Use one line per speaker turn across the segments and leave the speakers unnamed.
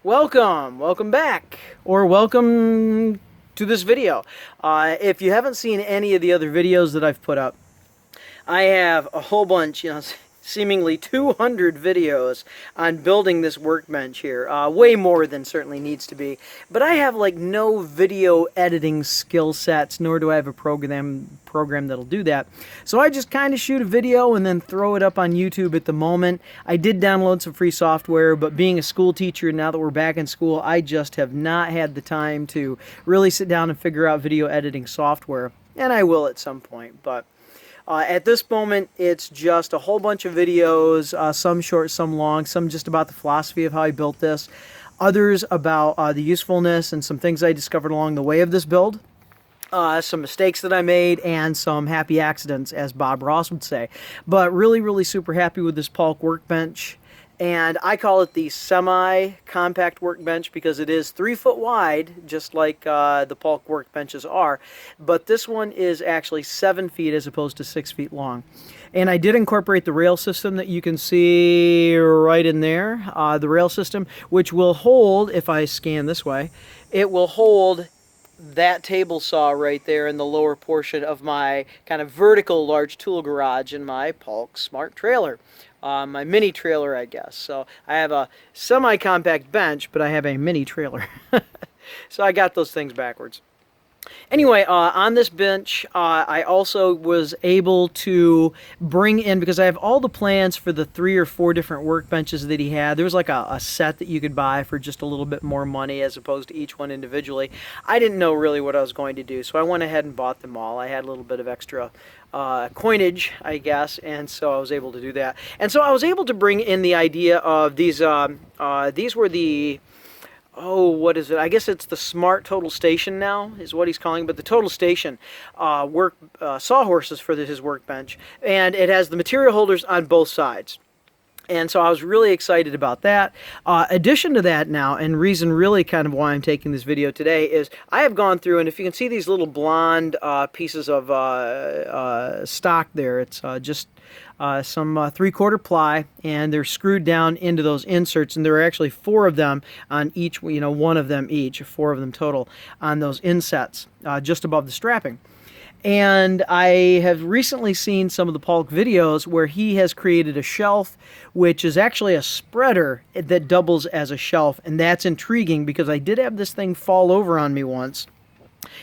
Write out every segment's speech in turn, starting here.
Welcome back, or welcome to this video. If you haven't seen any of the other videos that I've put up, I have a whole bunch, seemingly 200 videos on building this workbench here. Way more than certainly needs to be. But I have like no video editing skill sets, nor do I have a program that'll do that. So I just kind of shoot a video and then throw it up on YouTube at the moment. I did download some free software, but being a school teacher, now that we're back in school, I just have not had the time to really sit down and figure out video editing software. And I will at some point, but at this moment, it's just a whole bunch of videos, some short, some long, some just about the philosophy of how I built this, others about the usefulness and some things I discovered along the way of this build, some mistakes that I made, and some happy accidents, as Bob Ross would say. But really super happy with this Paulk workbench. And I call it the semi-compact workbench because it is 3 foot wide, just like the Paulk workbenches are. But this one is actually 7 feet as opposed to 6 feet long. And I did incorporate the rail system that you can see right in there. The rail system, which will hold, if I scan this way, it will hold that table saw right there in the lower portion of my kind of vertical large tool garage in my Paulk Smart trailer. My mini trailer, I guess. So I have a semi-compact bench, but I have a mini trailer. So I got those things backwards. Anyway, on this bench, I also was able to bring in, because I have all the plans for the 3 or 4 different workbenches that he had. There was like a set that you could buy for just a little bit more money as opposed to each one individually. I didn't know really what I was going to do, so I went ahead and bought them all. I had a little bit of extra coinage, I guess, and so I was able to do that. And so I was able to bring in the idea of these were the... oh, what is it? I guess it's the Smart Total Station now, is what he's calling it, but the Total Station sawhorses for his workbench. And it has the material holders on both sides. And so I was really excited about that. Addition to that now, and reason really kind of why I'm taking this video today, is I have gone through, and if you can see these little blonde pieces of stock there, it's just some 3/4 ply, and they're screwed down into those inserts, and there are actually 4 of them on each, one of them each, 4 of them total on those insets just above the strapping. And I have recently seen some of the Paulk videos where he has created a shelf, which is actually a spreader that doubles as a shelf, and that's intriguing because I did have this thing fall over on me once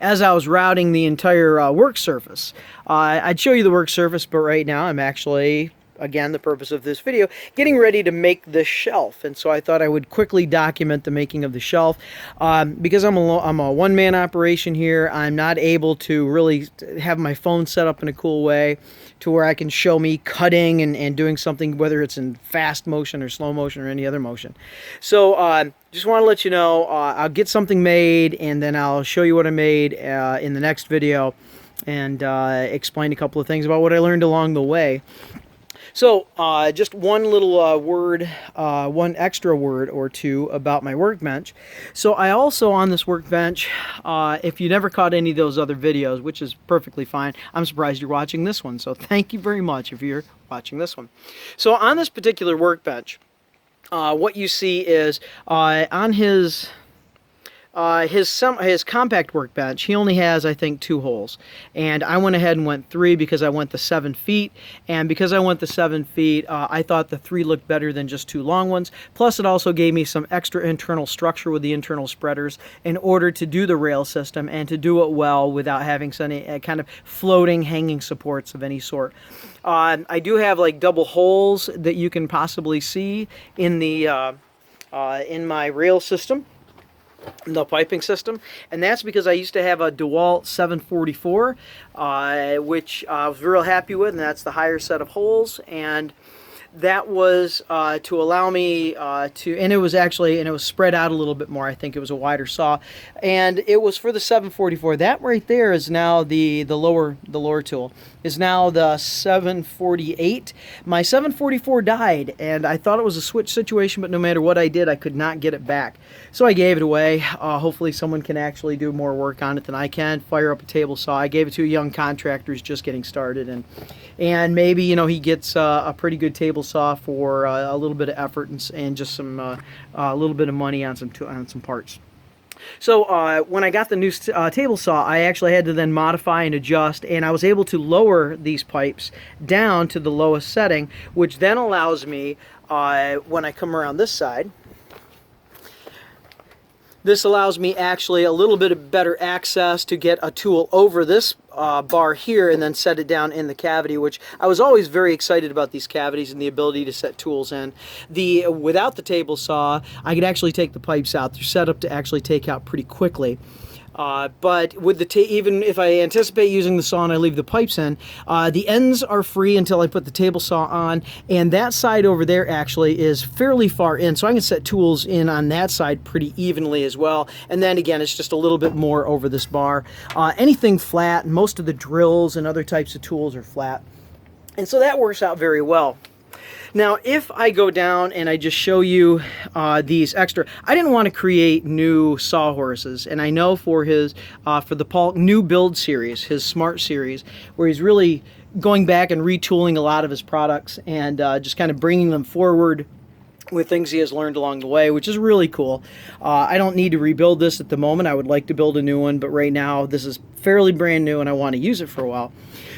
as I was routing the entire work surface. I'd show you the work surface, but right now I'm actually, again, the purpose of this video, getting ready to make this shelf. And so I thought I would quickly document the making of the shelf. Because I'm a one-man operation here, I'm not able to really have my phone set up in a cool way to where I can show me cutting and doing something, whether it's in fast motion or slow motion or any other motion. So just want to let you know, I'll get something made, and then I'll show you what I made in the next video, and explain a couple of things about what I learned along the way. So, just one little one extra word or two about my workbench. So I also, on this workbench, if you never caught any of those other videos, which is perfectly fine, I'm surprised you're watching this one. So thank you very much if you're watching this one. So on this particular workbench, what you see is on his compact workbench, he only has, I think, 2 holes. And I went ahead and went 3 because I went the 7 feet. And because I went the 7 feet, I thought the 3 looked better than just 2 long ones. Plus, it also gave me some extra internal structure with the internal spreaders in order to do the rail system and to do it well without having any kind of floating, hanging supports of any sort. I do have like double holes that you can possibly see in the in my rail system, the piping system, and that's because I used to have a DeWalt 744, which I was real happy with, and that's the higher set of holes, and that was to allow me to, and it was spread out a little bit more. I think it was a wider saw, and it was for the 744. That right there is now the lower tool is now the 748. My 744 died, and I thought it was a switch situation, but no matter what I did, I could not get it back. So I gave it away. Hopefully someone can actually do more work on it than I can. Fire up a table saw. I gave it to a young contractor who's just getting started, and maybe he gets a pretty good table saw for a little bit of effort and just some a little bit of money on some parts. So when I got the new table saw, I actually had to then modify and adjust, and I was able to lower these pipes down to the lowest setting, which then allows me, when I come around this side, this allows me actually a little bit of better access to get a tool over this bar here and then set it down in the cavity, which I was always very excited about, these cavities and the ability to set tools in. Without the table saw, I could actually take the pipes out. They're set up to actually take out pretty quickly. But with even if I anticipate using the saw and I leave the pipes in, the ends are free until I put the table saw on, and that side over there actually is fairly far in, so I can set tools in on that side pretty evenly as well. And then again, it's just a little bit more over this bar. Anything flat, most of the drills and other types of tools are flat, and so that works out very well. Now, if I go down and I just show you these extra, I didn't want to create new sawhorses, and I know for the Paulk new build series, his Smart series, where he's really going back and retooling a lot of his products and just kind of bringing them forward with things he has learned along the way, which is really cool. I don't need to rebuild this at the moment. I would like to build a new one, but right now this is fairly brand new and I want to use it for a while.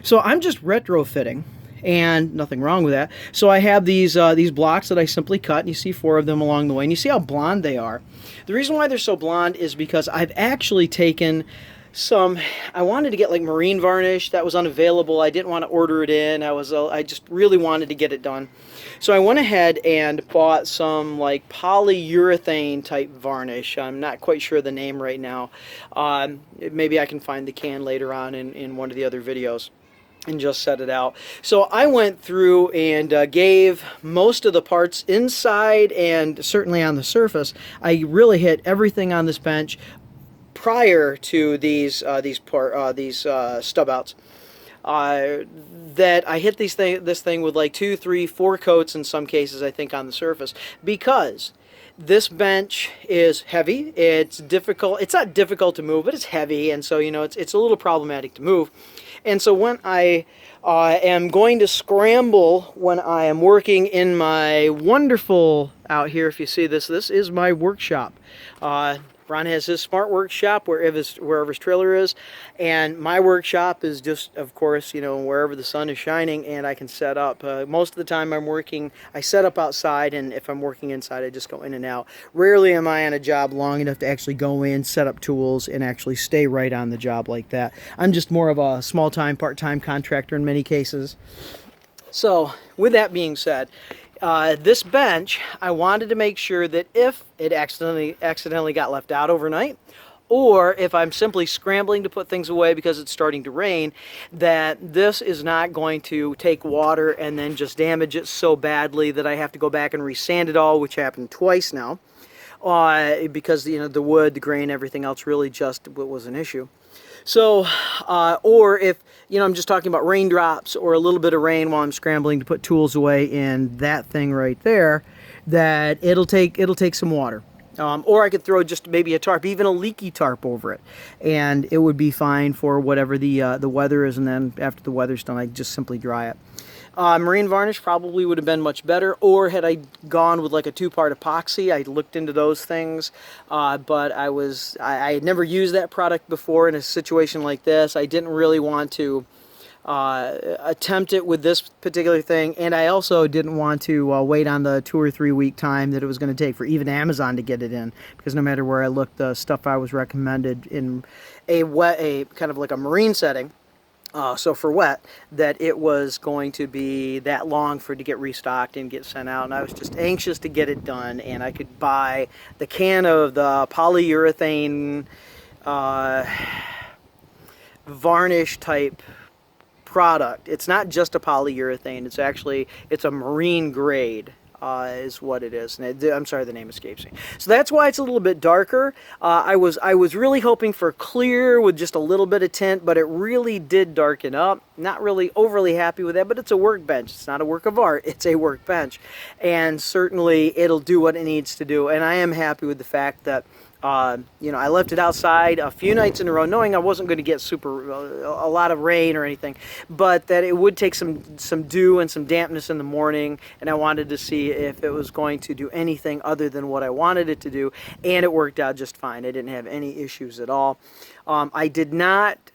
So I'm just retrofitting, and nothing wrong with that. So I have these blocks that I simply cut, and you see 4 of them along the way, and you see how blonde they are. The reason why they're so blonde is because I've actually taken some, I wanted to get like marine varnish that was unavailable. I didn't want to order it in. I just really wanted to get it done. So I went ahead and bought some like polyurethane type varnish. I'm not quite sure the name right now. Maybe I can find the can later on in one of the other videos and just set it out. So I went through and gave most of the parts inside and certainly on the surface. I really hit everything on this bench prior to these stub outs. That I hit this thing with like 2, 3, 4 coats in some cases, I think, on the surface, because this bench is heavy. It's difficult. It's not difficult to move, but it's heavy, and so it's a little problematic to move. And so when I am going to scramble, when I am working in my wonderful, out here, if you see this is my workshop. Ron has his smart workshop wherever his trailer is, and my workshop is just, of course, wherever the sun is shining, and I can set up. Most of the time I'm working, I set up outside, and if I'm working inside, I just go in and out. Rarely am I on a job long enough to actually go in, set up tools, and actually stay right on the job like that. I'm just more of a small-time, part-time contractor in many cases. So, with that being said, this bench, I wanted to make sure that if it accidentally got left out overnight, or if I'm simply scrambling to put things away because it's starting to rain, that this is not going to take water and then just damage it so badly that I have to go back and resand it all, which happened twice now, because the wood, the grain, everything else really just was an issue. So, or if, I'm just talking about raindrops or a little bit of rain while I'm scrambling to put tools away in that thing right there, that it'll take some water. Or I could throw just maybe a tarp, even a leaky tarp over it, and it would be fine for whatever the weather is, and then after the weather's done, I just simply dry it. Marine varnish probably would have been much better, or had I gone with like a 2-part epoxy. I looked into those things, but I had never used that product before in a situation like this. I didn't really want to attempt it with this particular thing, and I also didn't want to wait on the 2 or 3 week time that it was going to take for even Amazon to get it in, because no matter where I looked, the stuff I was recommended in a kind of like a marine setting, so for wet, that it was going to be that long for it to get restocked and get sent out, and I was just anxious to get it done, and I could buy the can of the polyurethane varnish type product. It's not just a polyurethane, it's a marine grade. Is what it is. And I'm sorry, the name escapes me. So that's why it's a little bit darker. I was really hoping for clear with just a little bit of tint, but it really did darken up. Not really overly happy with that, but it's a workbench. It's not a work of art. It's a workbench. And certainly it'll do what it needs to do. And I am happy with the fact that You know, I left it outside a few nights in a row, knowing I wasn't going to get a lot of rain or anything, but that it would take some dew and some dampness in the morning, and I wanted to see if it was going to do anything other than what I wanted it to do, and it worked out just fine. I didn't have any issues at all. I did not